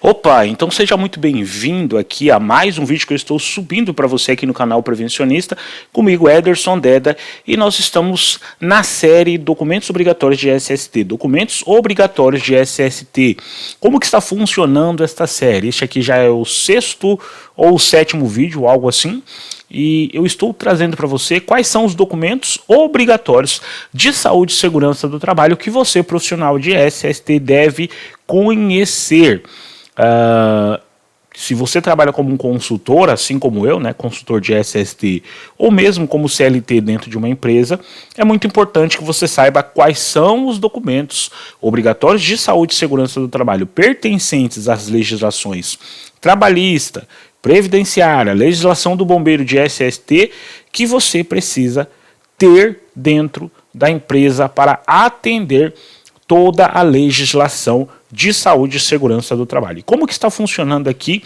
Opa, então seja muito bem-vindo aqui a mais um vídeo que eu estou subindo para você aqui no canal Prevencionista, comigo Ederson Deda, e nós estamos na série Documentos Obrigatórios de SST, Documentos Obrigatórios de SST. Como que está funcionando esta série? Este aqui já é o sexto ou o sétimo vídeo, algo assim, e eu estou trazendo para você quais são os documentos obrigatórios de saúde e segurança do trabalho que você, profissional de SST, deve conhecer. Se você trabalha como um consultor, assim como eu, né, consultor de SST, ou mesmo como CLT dentro de uma empresa, é muito importante que você saiba quais são os documentos obrigatórios de saúde e segurança do trabalho pertencentes às legislações trabalhista, previdenciária, legislação do bombeiro de SST, que você precisa ter dentro da empresa para atender toda a legislação de saúde e segurança do trabalho. E como que está funcionando aqui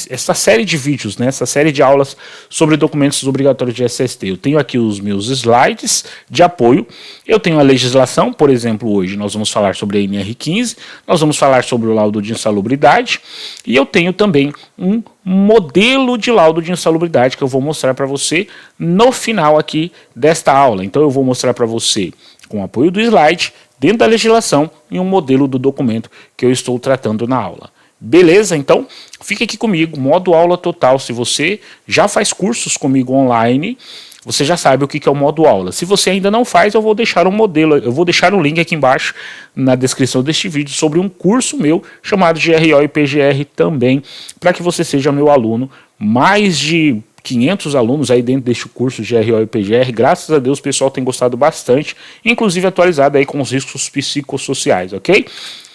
essa série de vídeos, né, essa série de aulas sobre documentos obrigatórios de SST? Eu tenho aqui os meus slides de apoio, eu tenho a legislação, por exemplo, hoje nós vamos falar sobre a NR15, nós vamos falar sobre o laudo de insalubridade, e eu tenho também um modelo de laudo de insalubridade que eu vou mostrar para você no final aqui desta aula. Então eu vou mostrar para você, com o apoio do slide, dentro da legislação, e um modelo do documento que eu estou tratando na aula. Beleza? Então, fique aqui comigo, modo aula total. Se você já faz cursos comigo online, você já sabe o que é o modo aula. Se você ainda não faz, eu vou deixar um modelo, eu vou deixar um link aqui embaixo na descrição deste vídeo sobre um curso meu chamado GRO e PGR também, para que você seja meu aluno. Mais de 500 alunos aí dentro deste curso de GRO e PGR, graças a Deus o pessoal tem gostado bastante, inclusive atualizado aí com os riscos psicossociais, ok?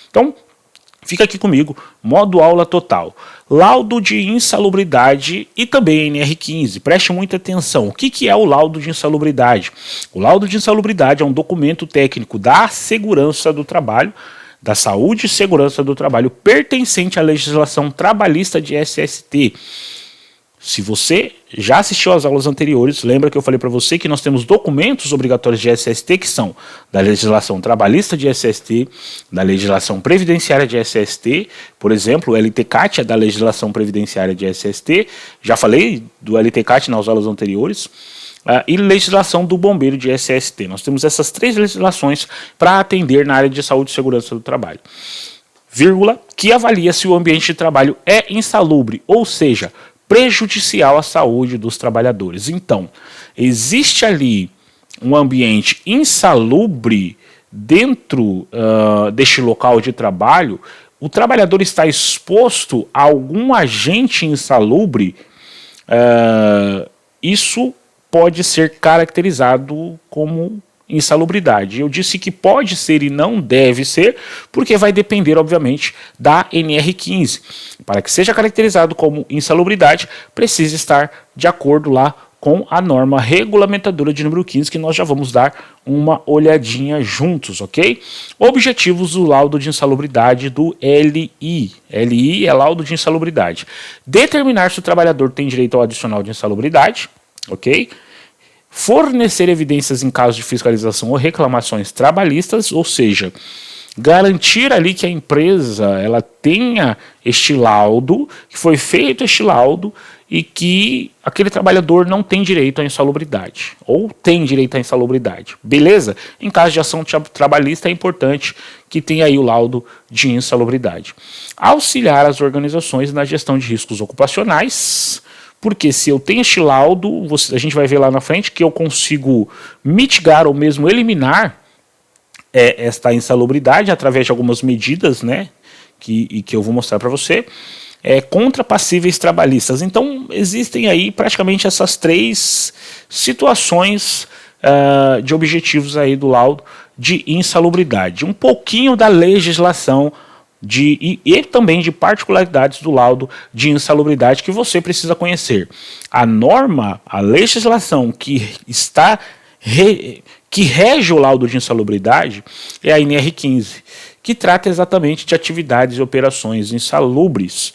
Então, fica aqui comigo, modo aula total, laudo de insalubridade e também NR15, preste muita atenção. O que é o laudo de insalubridade? O laudo de insalubridade é um documento técnico da segurança do trabalho, da saúde e segurança do trabalho, pertencente à legislação trabalhista de SST. Se você já assistiu às aulas anteriores, lembra que eu falei para você que nós temos documentos obrigatórios de SST que são da legislação trabalhista de SST, da legislação previdenciária de SST, por exemplo, o LTCAT é da legislação previdenciária de SST, já falei do LTCAT nas aulas anteriores, e legislação do bombeiro de SST. Nós temos essas três legislações para atender na área de saúde e segurança do trabalho. Vírgula, que avalia se o ambiente de trabalho é insalubre, ou seja, prejudicial à saúde dos trabalhadores. Então, existe ali um ambiente insalubre dentro deste local de trabalho, o trabalhador está exposto a algum agente insalubre, isso pode ser caracterizado como insalubridade. Eu disse que pode ser e não deve ser, porque vai depender, obviamente, da NR15. Para que seja caracterizado como insalubridade, precisa estar de acordo lá com a norma regulamentadora de número 15, que nós já vamos dar uma olhadinha juntos, ok? Objetivos do laudo de insalubridade do LI. LI é laudo de insalubridade. Determinar se o trabalhador tem direito ao adicional de insalubridade, ok? Fornecer evidências em caso de fiscalização ou reclamações trabalhistas, ou seja, garantir ali que a empresa ela tenha este laudo, que foi feito este laudo e que aquele trabalhador não tem direito à insalubridade, ou tem direito à insalubridade, beleza? Em caso de ação trabalhista é importante que tenha aí o laudo de insalubridade. Auxiliar as organizações na gestão de riscos ocupacionais, porque se eu tenho este laudo, a gente vai ver lá na frente que eu consigo mitigar ou mesmo eliminar esta insalubridade através de algumas medidas, né, que eu vou mostrar para você, contra passíveis trabalhistas. Então, existem aí praticamente essas três situações de objetivos aí do laudo de insalubridade. Um pouquinho da legislação e também de particularidades do laudo de insalubridade que você precisa conhecer. A norma, a legislação que rege o laudo de insalubridade é a NR15, que trata exatamente de atividades e operações insalubres.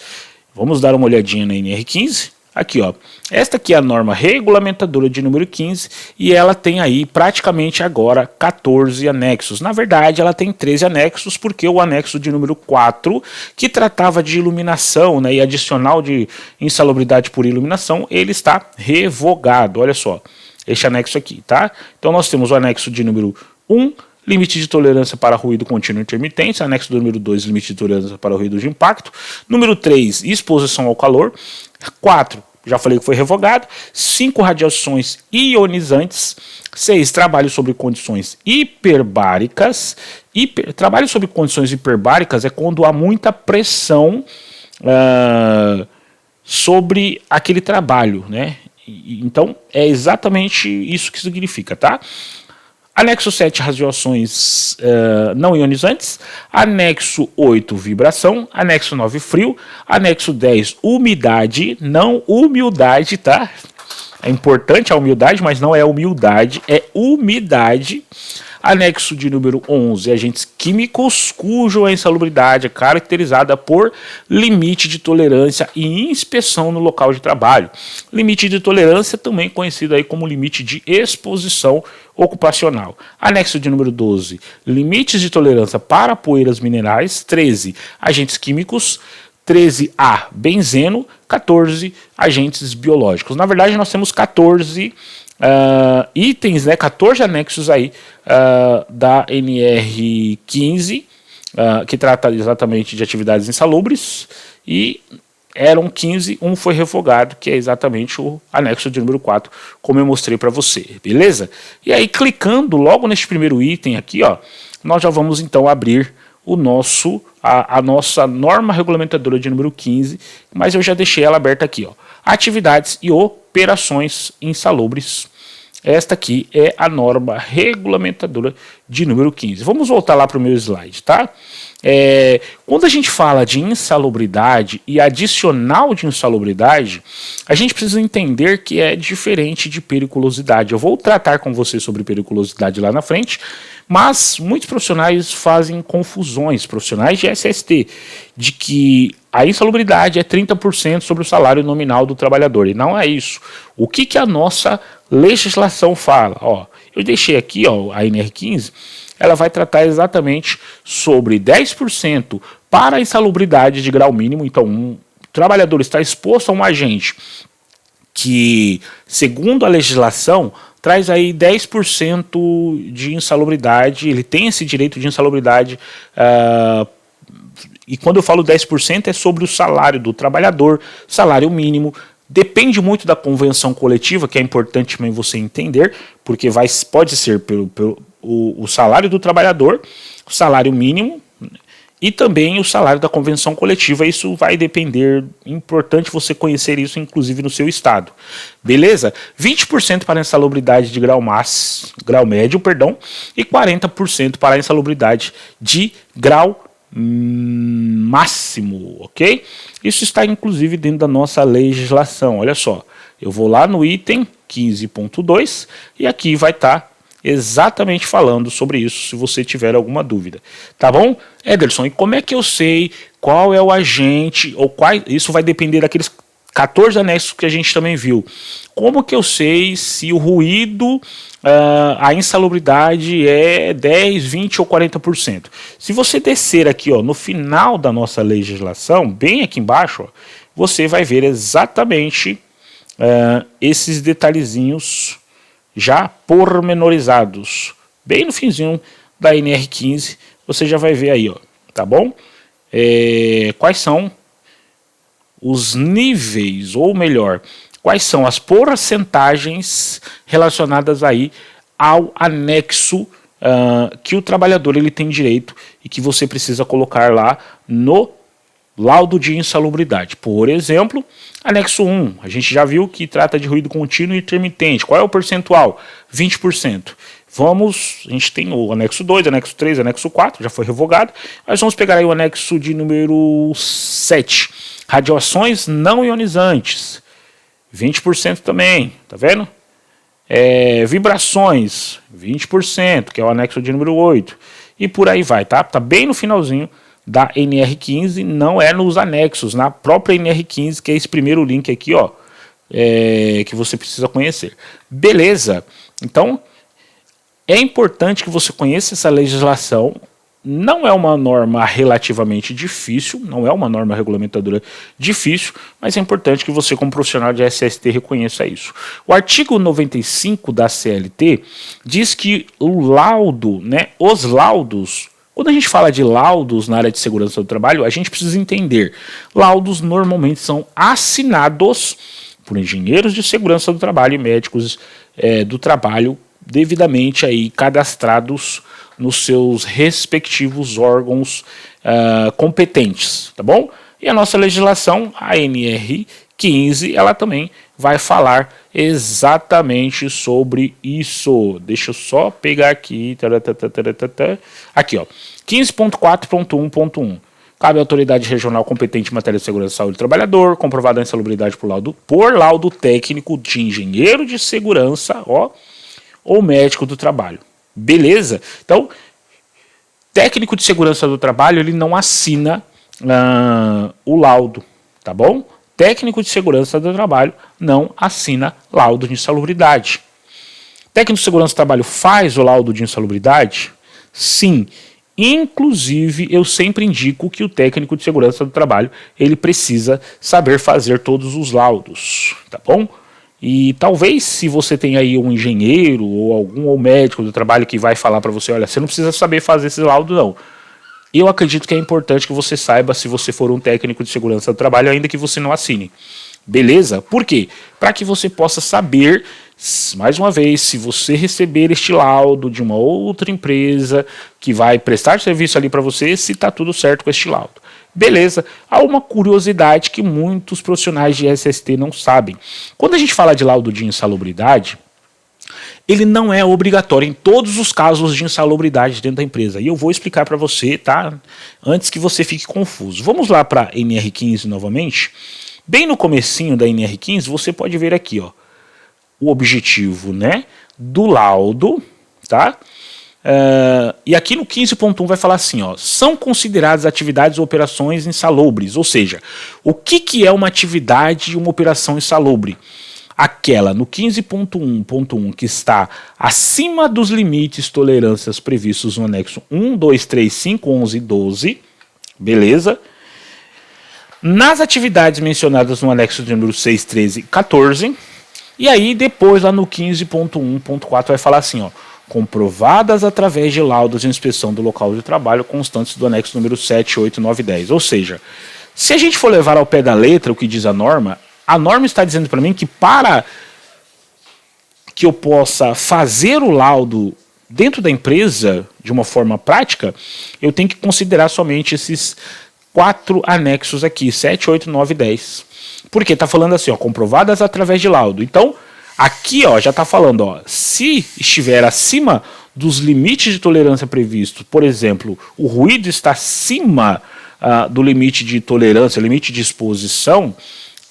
Vamos dar uma olhadinha na NR15. aqui, ó. Esta aqui é a norma regulamentadora de número 15 e ela tem aí praticamente agora 14 anexos. Na verdade, ela tem 13 anexos porque o anexo de número 4, que tratava de iluminação, né, e adicional de insalubridade por iluminação, ele está revogado. Olha só, este anexo aqui, tá? Então nós temos o anexo de número 1, limite de tolerância para ruído contínuo intermitente. Anexo do número 2, limite de tolerância para ruído de impacto. Número 3, exposição ao calor. 4, já falei que foi revogado. 5, radiações ionizantes. 6, trabalho sobre condições hiperbáricas. Trabalho sobre condições hiperbáricas é quando há muita pressão sobre aquele trabalho, né? Então, é exatamente isso que significa, tá? Anexo 7, radiações não ionizantes. Anexo 8, vibração. Anexo 9, frio. Anexo 10, umidade. Não humildade, tá? É importante a humildade, mas não é humildade, é umidade. Anexo de número 11, agentes químicos cuja insalubridade é caracterizada por limite de tolerância e inspeção no local de trabalho. Limite de tolerância também conhecido aí como limite de exposição ocupacional. Anexo de número 12, limites de tolerância para poeiras minerais. 13, agentes químicos. 13A, benzeno. 14, agentes biológicos. Na verdade, nós temos 14 itens, né, 14 anexos aí da NR15, que trata exatamente de atividades insalubres, e eram 15, um foi revogado, que é exatamente o anexo de número 4, como eu mostrei para você, beleza? E aí, clicando logo neste primeiro item aqui, ó, nós já vamos então abrir a nossa norma regulamentadora de número 15, mas eu já deixei ela aberta aqui, ó. Atividades e operações insalubres. Esta aqui é a norma regulamentadora de número 15. Vamos voltar lá para o meu slide, tá? Quando a gente fala de insalubridade e adicional de insalubridade, a gente precisa entender que é diferente de periculosidade. Eu vou tratar com você sobre periculosidade lá na frente, mas muitos profissionais fazem confusões, profissionais de SST, de que a insalubridade é 30% sobre o salário nominal do trabalhador, e não é isso. O que a nossa legislação fala? Ó, eu deixei aqui, ó, a NR15, ela vai tratar exatamente sobre 10% para a insalubridade de grau mínimo. Então, um trabalhador está exposto a um agente que, segundo a legislação, traz aí 10% de insalubridade, ele tem esse direito de insalubridade, e quando eu falo 10% é sobre o salário do trabalhador, salário mínimo. Depende muito da convenção coletiva, que é importante também você entender, porque pode ser o salário do trabalhador, o salário mínimo e também o salário da convenção coletiva. Isso vai depender, importante você conhecer isso, inclusive no seu estado. Beleza? 20% para a insalubridade de grau médio, e 40% para a insalubridade de grau máximo, ok? Isso está inclusive dentro da nossa legislação. Olha só, eu vou lá no item 15.2 e aqui vai estar exatamente falando sobre isso, se você tiver alguma dúvida. Tá bom? Ederson, e como é que eu sei qual é o agente, ou isso vai depender daqueles 14 anexos que a gente também viu. Como que eu sei se o ruído, a insalubridade é 10, 20 ou 40%? Se você descer aqui, ó, no final da nossa legislação, bem aqui embaixo, ó, você vai ver exatamente esses detalhezinhos já pormenorizados. Bem no finzinho da NR15, você já vai ver aí, ó, tá bom? Quais são os níveis, ou melhor, quais são as porcentagens relacionadas aí ao anexo que o trabalhador ele tem direito e que você precisa colocar lá no laudo de insalubridade. Por exemplo, anexo 1, a gente já viu que trata de ruído contínuo e intermitente. Qual é o percentual? 20%. A gente tem o anexo 2, anexo 3, anexo 4, já foi revogado. Mas vamos pegar aí o anexo de número 7. Radiações não ionizantes, 20% também, tá vendo? Vibrações, 20%, que é o anexo de número 8. E por aí vai, tá? Tá bem no finalzinho da NR15, não é nos anexos, na própria NR15, que é esse primeiro link aqui, ó. que você precisa conhecer. Beleza? Então, é importante que você conheça essa legislação. Não é uma norma relativamente difícil, não é uma norma regulamentadora difícil, mas é importante que você, como profissional de SST, reconheça isso. O artigo 95 da CLT diz que o laudo, né, os laudos, quando a gente fala de laudos na área de segurança do trabalho, a gente precisa entender, laudos normalmente são assinados por engenheiros de segurança do trabalho e médicos do trabalho devidamente aí cadastrados nos seus respectivos órgãos competentes, tá bom? E a nossa legislação, a NR15, ela também vai falar exatamente sobre isso. Deixa eu só pegar aqui. Aqui, ó. 15.4.1.1. Cabe à autoridade regional competente em matéria de segurança e saúde do trabalhador, comprovada a insalubridade por laudo técnico de engenheiro de segurança, ó, ou médico do trabalho. Beleza? Então, técnico de segurança do trabalho, ele não assina o laudo, tá bom? Técnico de segurança do trabalho não assina laudo de insalubridade. Técnico de segurança do trabalho faz o laudo de insalubridade? Sim. Inclusive, eu sempre indico que o técnico de segurança do trabalho, ele precisa saber fazer todos os laudos, tá bom? E talvez se você tem aí um engenheiro ou algum médico do trabalho que vai falar para você, olha, você não precisa saber fazer esse laudo não. Eu acredito que é importante que você saiba se você for um técnico de segurança do trabalho, ainda que você não assine. Beleza? Por quê? Para que você possa saber, mais uma vez, se você receber este laudo de uma outra empresa que vai prestar serviço ali para você, se está tudo certo com este laudo. Beleza, há uma curiosidade que muitos profissionais de SST não sabem. Quando a gente fala de laudo de insalubridade, ele não é obrigatório em todos os casos de insalubridade dentro da empresa. E eu vou explicar para você, tá? Antes que você fique confuso. Vamos lá para a NR15 novamente. Bem no comecinho da NR15, você pode ver aqui, ó, o objetivo, né, do laudo, tá? E aqui no 15.1 vai falar assim, ó, são consideradas atividades ou operações insalubres, ou seja, o que é uma atividade e uma operação insalubre? Aquela no 15.1.1 que está acima dos limites tolerâncias previstos no anexo 1, 2, 3, 5, 11 e 12, beleza? Nas atividades mencionadas no anexo de número 6, 13 e 14, e aí depois lá no 15.1.4 vai falar assim, ó, comprovadas através de laudos de inspeção do local de trabalho constantes do anexo número 7, 8, 9 e 10. Ou seja, se a gente for levar ao pé da letra o que diz a norma está dizendo para mim que para que eu possa fazer o laudo dentro da empresa de uma forma prática, eu tenho que considerar somente esses 4 anexos aqui, 7, 8, 9 e 10. Porque está falando assim, ó, comprovadas através de laudo. Então, aqui ó, já está falando, ó, se estiver acima dos limites de tolerância previstos, por exemplo, o ruído está acima do limite de tolerância, limite de exposição,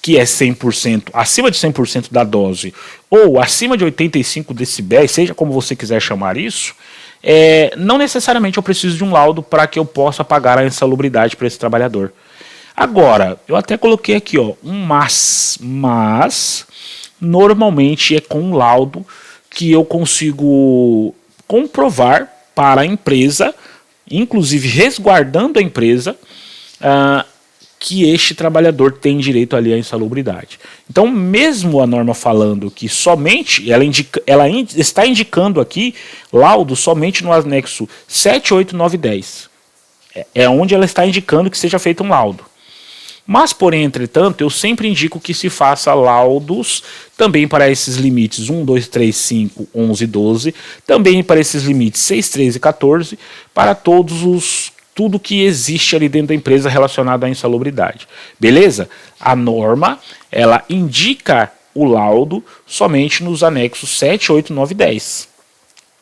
que é 100%, acima de 100% da dose, ou acima de 85 decibéis, seja como você quiser chamar isso, não necessariamente eu preciso de um laudo para que eu possa pagar a insalubridade para esse trabalhador. Agora, eu até coloquei aqui, ó, um mas normalmente é com um laudo que eu consigo comprovar para a empresa, inclusive resguardando a empresa, que este trabalhador tem direito ali à insalubridade. Então, mesmo a norma falando que somente, ela está indicando aqui laudo somente no anexo 7, 8, 9 e 10. É onde ela está indicando que seja feito um laudo. Mas, porém, entretanto, eu sempre indico que se faça laudos também para esses limites 1, 2, 3, 5, 11 e 12, também para esses limites 6, 13 e 14, para tudo que existe ali dentro da empresa relacionado à insalubridade. Beleza? A norma, ela indica o laudo somente nos anexos 7, 8, 9 e 10.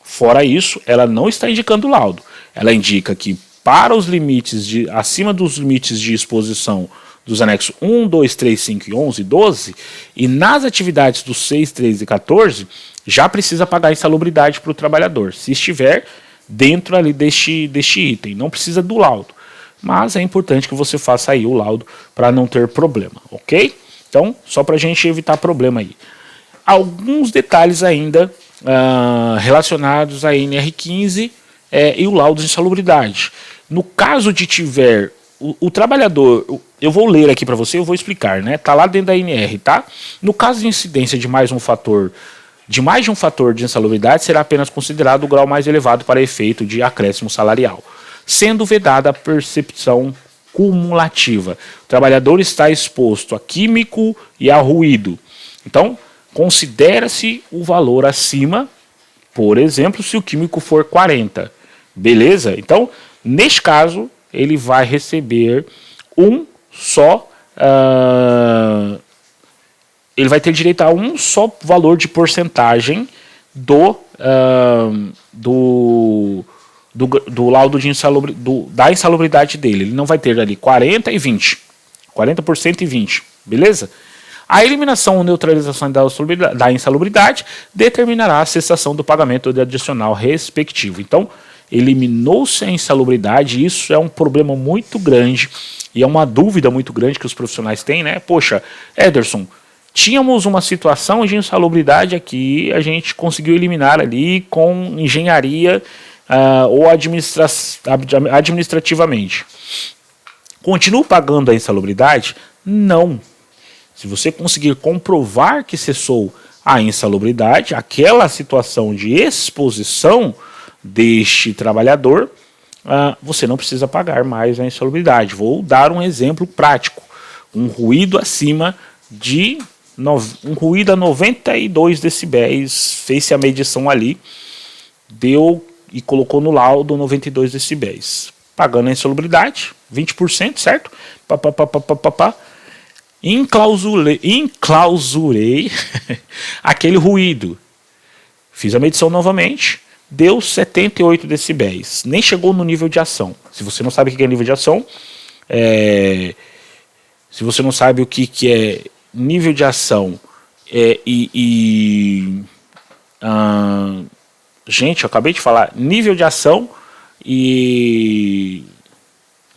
Fora isso, ela não está indicando o laudo. Ela indica que para os limites acima dos limites de exposição dos anexos 1, 2, 3, 5 e 11 e 12, e nas atividades dos 6, 13 e 14, já precisa pagar a insalubridade para o trabalhador, se estiver dentro ali deste item. Não precisa do laudo, mas é importante que você faça aí o laudo para não ter problema, ok? Então, só para a gente evitar problema aí. Alguns detalhes ainda relacionados à NR15 e o laudo de insalubridade. No caso de tiver o trabalhador, eu vou ler aqui para você, eu vou explicar, né? Tá lá dentro da NR, tá? No caso de incidência de mais de um fator de insalubridade, será apenas considerado o grau mais elevado para efeito de acréscimo salarial, sendo vedada a percepção cumulativa. O trabalhador está exposto a químico e a ruído. Então, considera-se o valor acima, por exemplo, se o químico for 40. Beleza? Então, neste caso, ele vai receber ele vai ter direito a um só valor de porcentagem do laudo de da insalubridade dele. Ele não vai ter ali 40% e 20%, beleza? A eliminação ou neutralização da insalubridade determinará a cessação do pagamento de adicional respectivo. Então, eliminou-se a insalubridade, e isso é um problema muito grande e é uma dúvida muito grande que os profissionais têm, né? Poxa, Ederson, tínhamos uma situação de insalubridade aqui, a gente conseguiu eliminar ali com engenharia ou administrativamente. Continuo pagando a insalubridade? Não. Se você conseguir comprovar que cessou a insalubridade, aquela situação de exposição deste trabalhador, você não precisa pagar mais a insalubridade. Vou dar um exemplo prático. Um ruído acima de um ruído a 92 decibéis, fez-se a medição ali, deu e colocou no laudo 92 decibéis. Pagando a insalubridade, 20%, certo? Enclausurei aquele ruído. Fiz a medição novamente, deu 78 decibéis. Nem chegou no nível de ação. Se você não sabe o que é nível de ação, se você não sabe o que é nível de ação gente, eu acabei de falar nível de ação e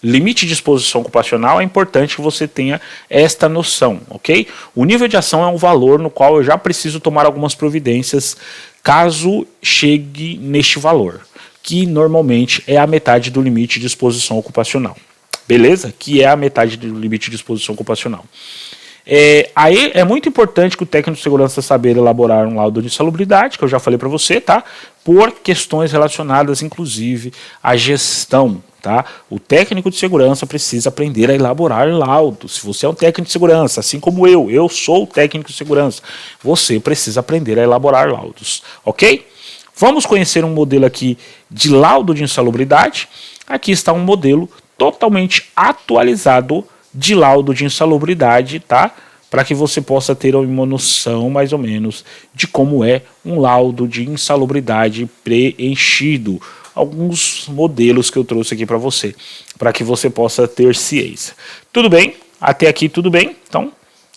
limite de exposição ocupacional, é importante que você tenha esta noção, ok? O nível de ação é um valor no qual eu já preciso tomar algumas providências caso chegue neste valor, que normalmente é a metade do limite de exposição ocupacional. Beleza? Que é a metade do limite de exposição ocupacional. Aí é muito importante que o técnico de segurança saber elaborar um laudo de insalubridade, que eu já falei para você, tá? Por questões relacionadas, inclusive, à gestão, tá? O técnico de segurança precisa aprender a elaborar laudos. Se você é um técnico de segurança, assim como eu sou técnico de segurança, você precisa aprender a elaborar laudos, ok? Vamos conhecer um modelo aqui de laudo de insalubridade. Aqui está um modelo totalmente atualizado de laudo de insalubridade, tá? Para que você possa ter uma noção mais ou menos de como é um laudo de insalubridade preenchido. Alguns modelos que eu trouxe aqui para você, para que você possa ter ciência. Tudo bem? Até aqui tudo bem? Então,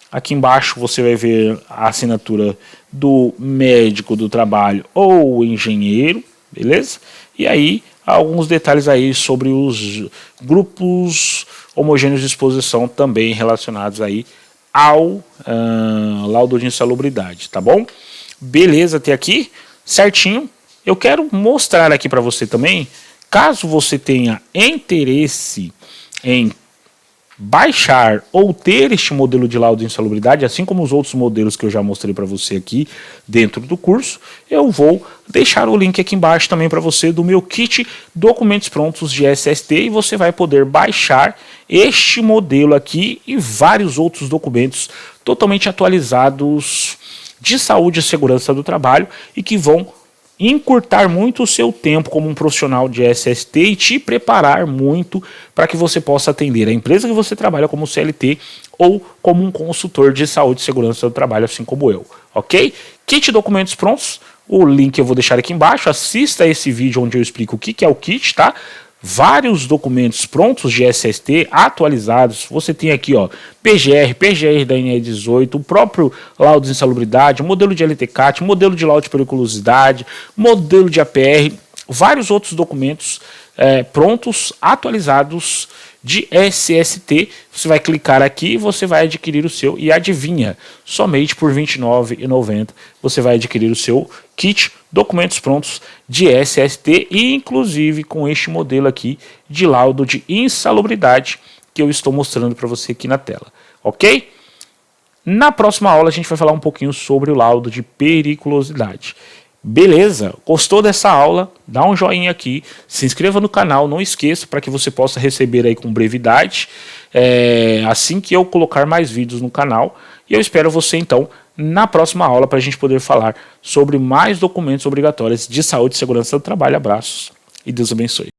aqui embaixo você vai ver a assinatura do médico do trabalho ou engenheiro, beleza? E aí, alguns detalhes aí sobre os grupos homogêneos de exposição também relacionados aí ao laudo de insalubridade, tá bom? Beleza, até aqui, certinho. Eu quero mostrar aqui para você também, caso você tenha interesse em baixar ou ter este modelo de laudo de insalubridade, assim como os outros modelos que eu já mostrei para você aqui dentro do curso, eu vou deixar o link aqui embaixo também para você do meu kit Documentos Prontos de SST, e você vai poder baixar este modelo aqui e vários outros documentos totalmente atualizados de saúde e segurança do trabalho e que vão encurtar muito o seu tempo como um profissional de SST e te preparar muito para que você possa atender a empresa que você trabalha como CLT ou como um consultor de saúde e segurança do trabalho, assim como eu, ok? Kit Documentos Prontos, o link eu vou deixar aqui embaixo, assista esse vídeo onde eu explico o que é o kit, tá? Vários documentos prontos de SST atualizados. Você tem aqui, ó, PGR da NE18, o próprio laudo de insalubridade, modelo de LTCAT, modelo de laudo de periculosidade, modelo de APR, vários outros documentos prontos, atualizados de SST. Você vai clicar aqui e você vai adquirir o seu, e adivinha, somente por R$ 29,90 você vai adquirir o seu kit documentos prontos de SST, e inclusive com este modelo aqui de laudo de insalubridade que eu estou mostrando para você aqui na tela, ok? Na próxima aula a gente vai falar um pouquinho sobre o laudo de periculosidade. Beleza? Gostou dessa aula? Dá um joinha aqui, se inscreva no canal, não esqueça, para que você possa receber aí com brevidade, assim que eu colocar mais vídeos no canal. E eu espero você então na próxima aula para a gente poder falar sobre mais documentos obrigatórios de saúde e segurança do trabalho. Abraços e Deus abençoe.